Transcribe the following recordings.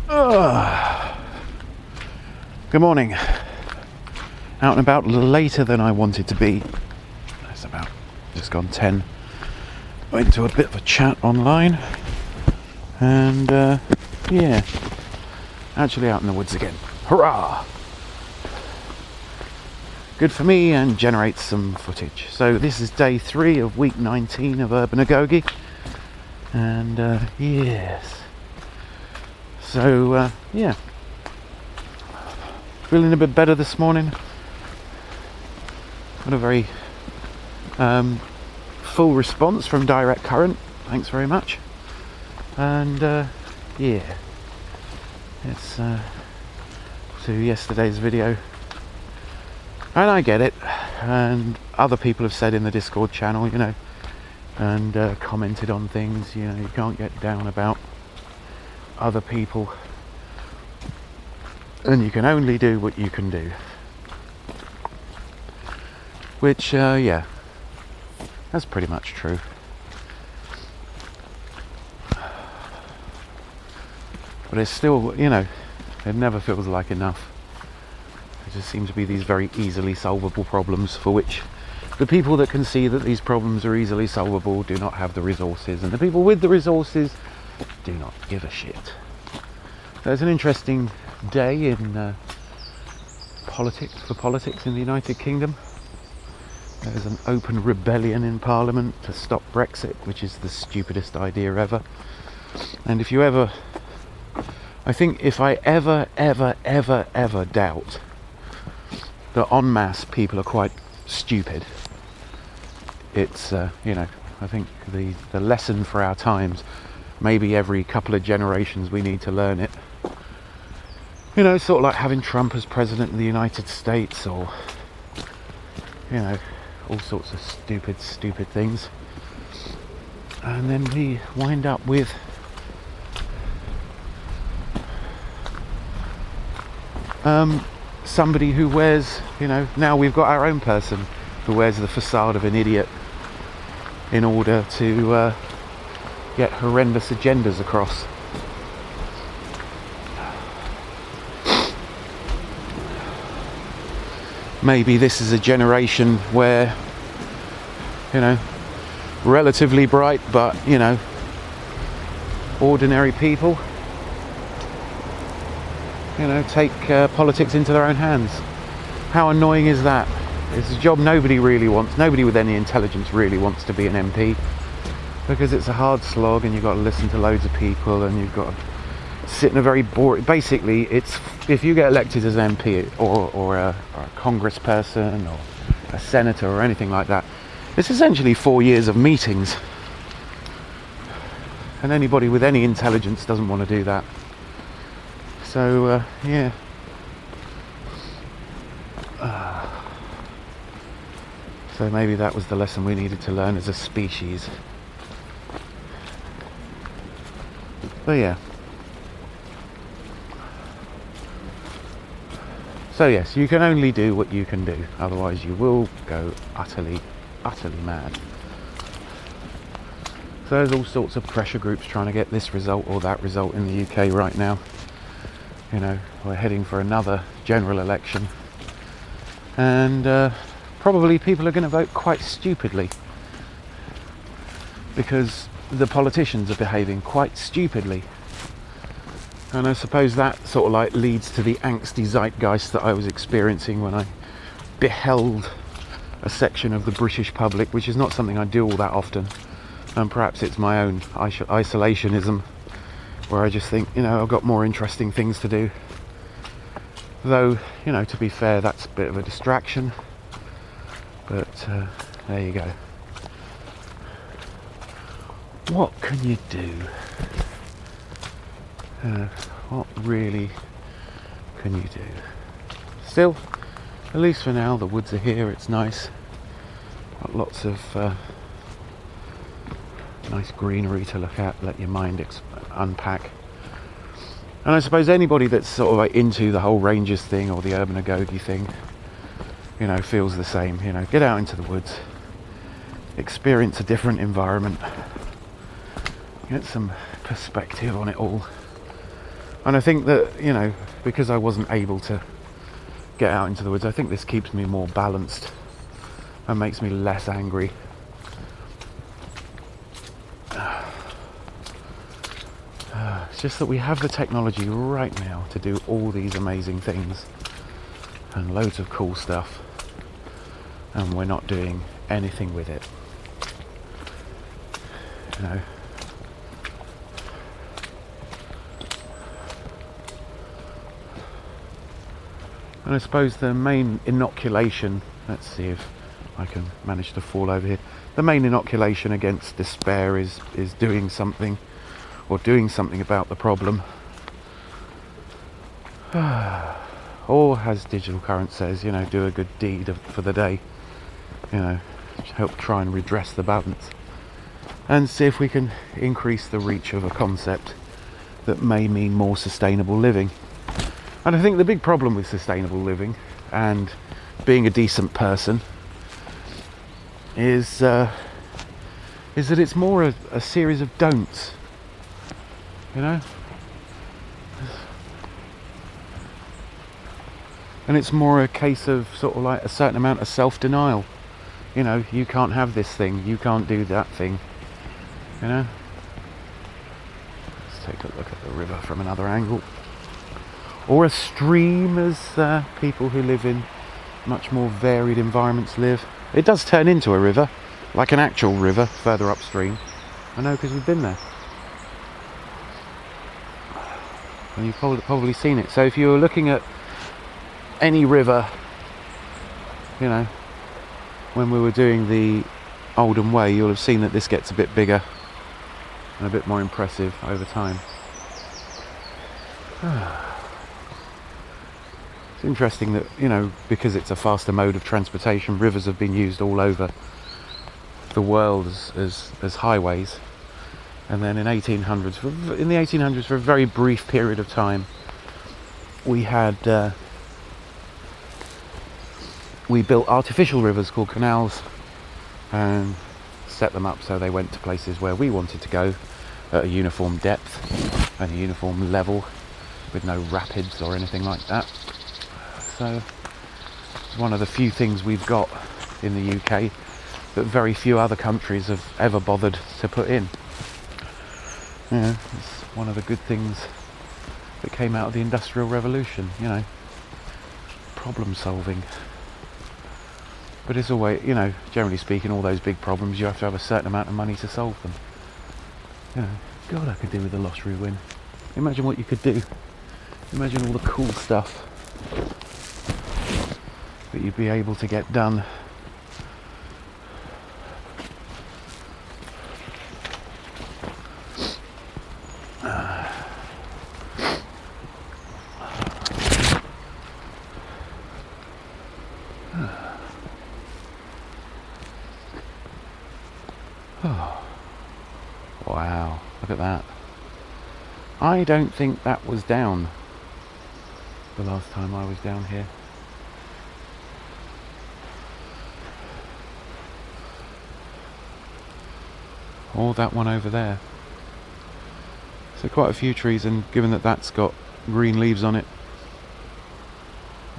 Good morning. Out and about later than I wanted to be. It's about just gone 10. Went to a bit of a chat online. And yeah, actually out in the woods again. Hurrah! Good for me and generates some footage. So this is day 3 of week 19 of urban agoge. And yes. So yeah. Feeling a bit better this morning. Got a very full response from direct current. Thanks very much. And yeah, it's to yesterday's video, and I get it, and other people have said in the Discord channel, you know, and commented on things, you know, you can't get down about other people, and you can only do what you can do, which yeah, that's pretty much true. But it's still, you know, it never feels like enough. There just seem to be these very easily solvable problems for which the people that can see that these problems are easily solvable do not have the resources, and the people with the resources do not give a shit. There's an interesting day in politics in the United Kingdom. There's an open rebellion in Parliament to stop Brexit, which is the stupidest idea ever. And if you ever, I think if I ever doubt that en masse people are quite stupid, it's, you know, I think the lesson for our times, maybe every couple of generations we need to learn it. You know, sort of like having Trump as president of the United States, or, you know, all sorts of stupid things. And then we wind up with somebody who wears, you know, now we've got our own person who wears the facade of an idiot in order to get horrendous agendas across. Maybe this is a generation where, you know, relatively bright but, you know, ordinary people, you know, take politics into their own hands. How annoying is that? It's a job nobody really wants. Nobody with any intelligence really wants to be an MP, because it's a hard slog and you've got to listen to loads of people and you've got to sit in a very boring... Basically, it's, if you get elected as an MP or a congressperson or a senator or anything like that, it's essentially 4 years of meetings. And anybody with any intelligence doesn't want to do that. So, yeah. So maybe that was the lesson we needed to learn as a species. But yeah. So yes, you can only do what you can do, otherwise you will go utterly mad. So there's all sorts of pressure groups trying to get this result or that result in the UK right now. You know, we're heading for another general election, and probably people are going to vote quite stupidly, because the politicians are behaving quite stupidly. And I suppose that sort of like leads to the angsty zeitgeist that I was experiencing when I beheld a section of the British public, which is not something I do all that often, and perhaps it's my own isolationism, where I just think, you know, I've got more interesting things to do. Though, you know, to be fair, that's a bit of a distraction, but there you go. What can you do? What really can you do? Still, at least for now, the woods are here, it's nice. Got lots of nice greenery to look at, let your mind unpack. And I suppose anybody that's sort of like into the whole Rangers thing or the urban agoge thing, you know, feels the same. You know, get out into the woods, experience a different environment, get some perspective on it all. And I think that, you know, because I wasn't able to get out into the woods, I think this keeps me more balanced and makes me less angry. It's just that we have the technology right now to do all these amazing things and loads of cool stuff, and we're not doing anything with it, you know. And I suppose the main inoculation, let's see if I can manage to fall over here. The main inoculation against despair is doing something, or doing something about the problem. Or as Digital Current says, you know, do a good deed for the day. You know, help try and redress the balance. And see if we can increase the reach of a concept that may mean more sustainable living. And I think the big problem with sustainable living and being a decent person is that it's more a series of don'ts, you know? And it's more a case of sort of like a certain amount of self-denial. You know, you can't have this thing, you can't do that thing, you know? Let's take a look at the river from another angle. Or a stream, as people who live in much more varied environments live. It does turn into a river, like an actual river further upstream. I know, because we've been there. And you've probably seen it. So if you were looking at any river, you know, when we were doing the Oldham Way, you'll have seen that this gets a bit bigger and a bit more impressive over time. It's interesting that, you know, because it's a faster mode of transportation, rivers have been used all over the world as highways. And then in the 1800s, for a very brief period of time, we built artificial rivers called canals and set them up so they went to places where we wanted to go at a uniform depth and a uniform level, with no rapids or anything like that. So it's one of the few things we've got in the UK that very few other countries have ever bothered to put in. You know, it's one of the good things that came out of the Industrial Revolution, you know, problem solving. But it's always, you know, generally speaking, all those big problems, you have to have a certain amount of money to solve them. You know, God, I could do with a lottery win. Imagine what you could do. Imagine all the cool stuff that you'd be able to get done. Wow, look at that. I don't think that was down the last time I was down here. Or that one over there. So quite a few trees, and given that that's got green leaves on it,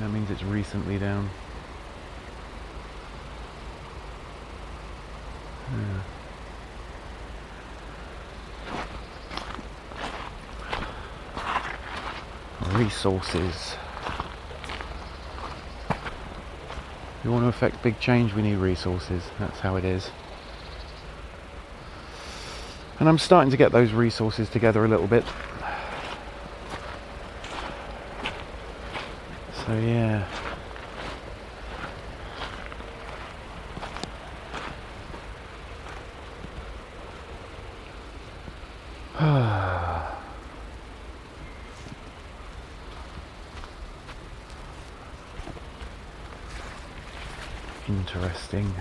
that means it's recently down. Yeah. Resources. If you want to affect big change, we need resources. That's how it is. And I'm starting to get those resources together a little bit. So yeah. Interesting.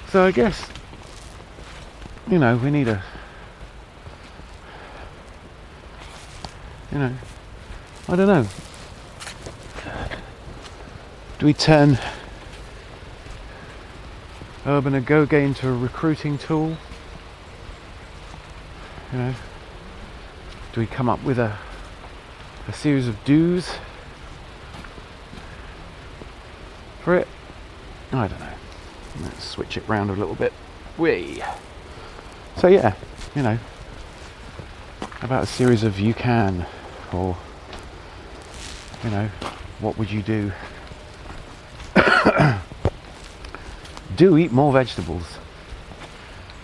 So I guess, you know, we need a, you know, I don't know. Do we turn Urban Agoge into a recruiting tool? You know, do we come up with a series of do's for it? I don't know. Let's switch it round a little bit. Whee! So yeah, you know, about a series of you can, or, you know, what would you do? Do eat more vegetables.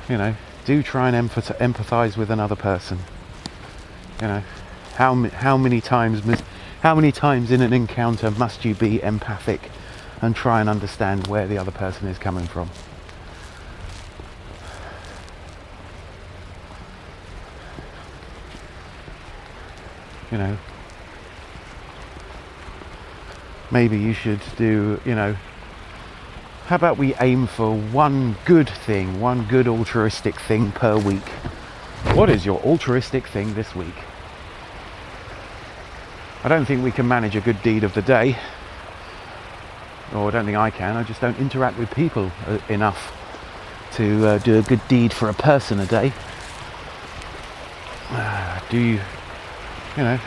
You know, do try and empathise with another person. You know, how many times in an encounter must you be empathic and try and understand where the other person is coming from? You know, maybe you should do, you know, how about we aim for one good thing, one good altruistic thing per week? What is your altruistic thing this week? I don't think we can manage a good deed of the day, or I don't think I can. I just don't interact with people enough to do a good deed for a person a day. Do you, you know,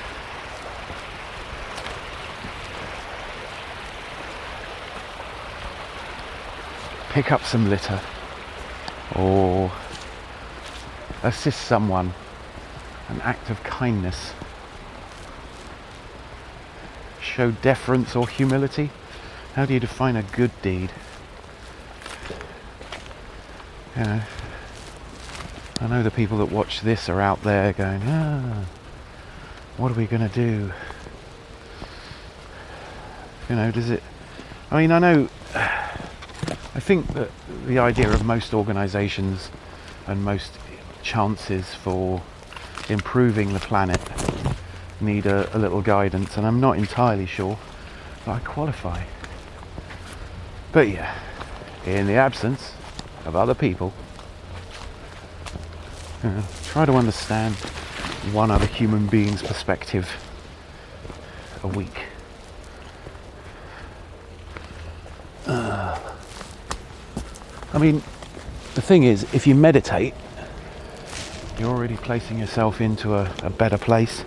pick up some litter, or assist someone, an act of kindness, show deference or humility? How do you define a good deed? You know, I know the people that watch this are out there going, what are we going to do? You know, does it, I mean, I think that the idea of most organisations and most chances for improving the planet need a little guidance, and I'm not entirely sure that I qualify. But yeah, in the absence of other people, you know, try to understand one other human being's perspective a week. I mean, the thing is, if you meditate, you're already placing yourself into a better place.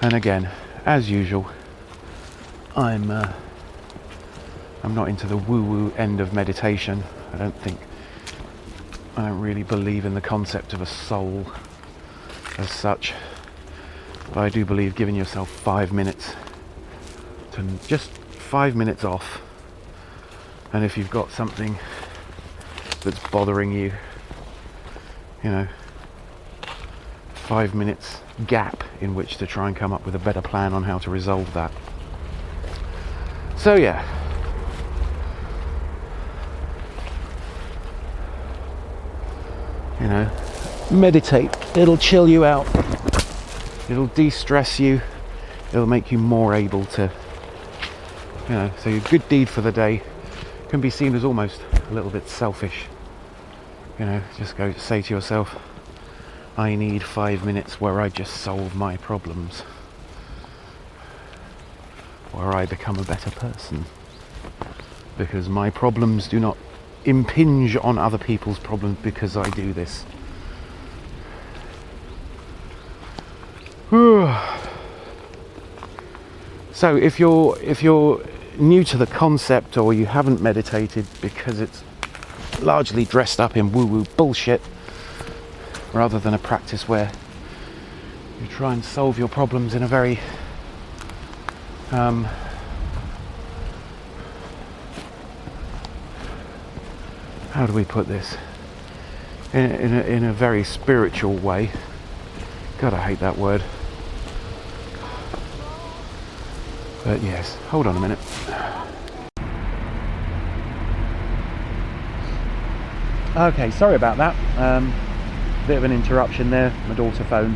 And again, as usual, I'm not into the woo-woo end of meditation. I don't really believe in the concept of a soul as such. But I do believe giving yourself 5 minutes to just 5 minutes off. And if you've got something that's bothering you, you know, 5 minutes gap in which to try and come up with a better plan on how to resolve that. So yeah, you know, meditate. It'll chill you out, it'll de-stress you, it'll make you more able to, you know, so your good deed for the day can be seen as almost a little bit selfish. You know, just go say to yourself, I need 5 minutes where I just solve my problems, where I become a better person, because my problems do not impinge on other people's problems because I do this. So if you're new to the concept, or you haven't meditated because it's largely dressed up in woo-woo bullshit, rather than a practice where you try and solve your problems in a very how do we put this, in a very spiritual way. God, I hate that word. But yes, hold on a minute. Okay, sorry about that. Bit of an interruption there. My daughter phoned.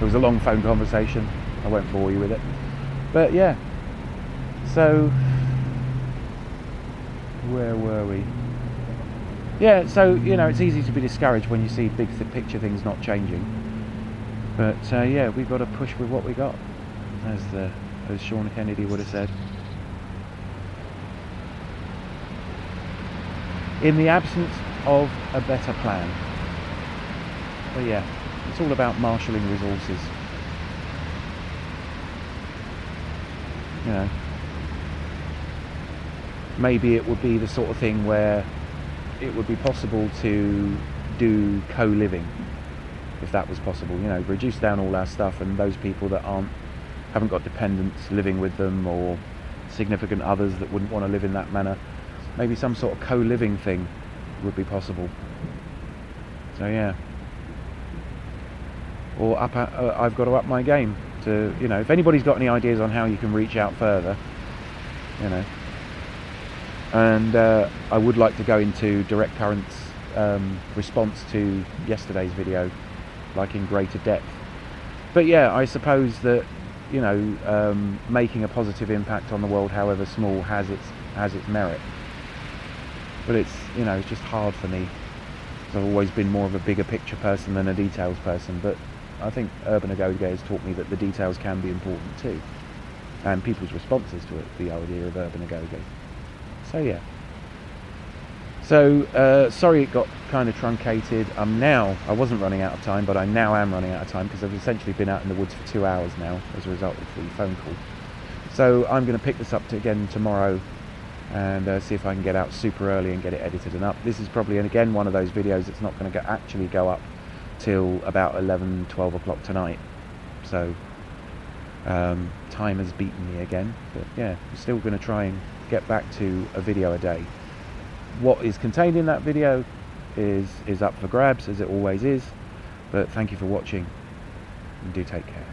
It was a long phone conversation. I won't bore you with it. But yeah, so where were we? Yeah, so, you know, it's easy to be discouraged when you see big picture things not changing. But yeah, we've got to push with what we got, as Sean Kennedy would have said. In the absence of a better plan. But yeah, it's all about marshalling resources. You know, maybe it would be the sort of thing where it would be possible to do co-living, if that was possible. You know, reduce down all our stuff, and those people that haven't got dependents living with them, or significant others that wouldn't want to live in that manner, maybe some sort of co-living thing would be possible. So yeah. Or I've got to up my game to, you know, if anybody's got any ideas on how you can reach out further, you know. And I would like to go into Direct Current's response to yesterday's video, like in greater depth. But yeah, I suppose that, you know, making a positive impact on the world, however small, has its merit. But it's, you know, it's just hard for me. I've always been more of a bigger picture person than a details person, but I think Urban A Go Go has taught me that the details can be important too, and people's responses to it, the idea of Urban A Go Go. So yeah. So sorry it got kind of truncated. I wasn't running out of time, but I now am running out of time, because I've essentially been out in the woods for 2 hours now as a result of the phone call. So I'm going to pick this up again tomorrow, and see if I can get out super early and get it edited and up. This is probably, and again, one of those videos that's not going to actually go up till about 11-12 o'clock tonight. So time has beaten me again, but yeah, I'm still going to try and get back to a video a day. What is contained in that video is up for grabs, as it always is, but thank you for watching, and do take care.